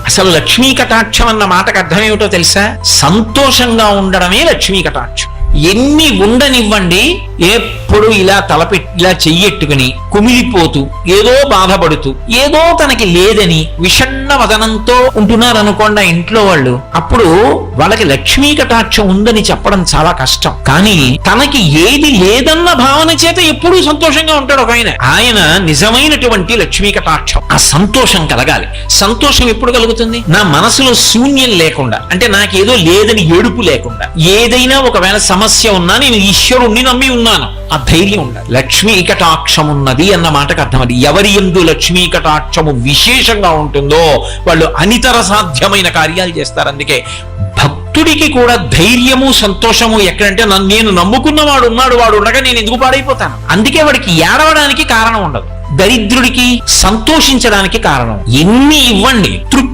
అసలు లక్ష్మీ కటాక్షం అన్న మాటకు అర్థం ఏమిటో తెలుసా? సంతోషంగా ఉండడమే లక్ష్మీ కటాక్షం. ఎన్ని ఉండనివ్వండి, ఎప్పుడు ఇలా ఇలా చెయ్యెట్టుకుని కుమిలిపోతూ ఏదో బాధపడుతూ ఏదో తనకి లేదని విషణ్ణ వదనంతో ఉంటున్నారనుకోండి ఆ ఇంట్లో వాళ్ళు, అప్పుడు వాళ్ళకి లక్ష్మీ కటాక్షం ఉందని చెప్పడం చాలా కష్టం. కానీ తనకి ఏది లేదన్న భావన చేత ఎప్పుడూ సంతోషంగా ఉంటాడు ఒక ఆయన నిజమైనటువంటి లక్ష్మీ కటాక్షం. ఆ సంతోషం కలగాలి. సంతోషం ఎప్పుడు కలుగుతుంది? నా మనసులో శూన్యం లేకుండా, అంటే నాకేదో లేదని ఏడుపు లేకుండా, ఏదైనా ఒకవేళ సమస్య ఉన్నా నేను ఈశ్వరుణ్ణి నమ్మి ఉన్నాను, ఆ ధైర్యం ఉండాలి. లక్ష్మీ కటాక్షం ఉన్నది అన్న మాటకు అర్థం అది. ఎవరి యందు లక్ష్మీ కటాక్షము విశేషంగా ఉంటుందో వాళ్ళు అనితర సాధ్యమైన కార్యాలు చేస్తారు. అందుకే భక్తుడికి కూడా ధైర్యము సంతోషము ఎక్కడంటే, నేను నమ్ముకున్నవాడు ఉన్నాడు, వాడు ఉండగా నేను ఎందుకు పాడైపోతాను. అందుకే వాడికి ఏడవడానికి కారణం ఉండదు, దరిద్రుడికి సంతోషించడానికి కారణం. ఎన్ని ఇవ్వండి, తృప్తి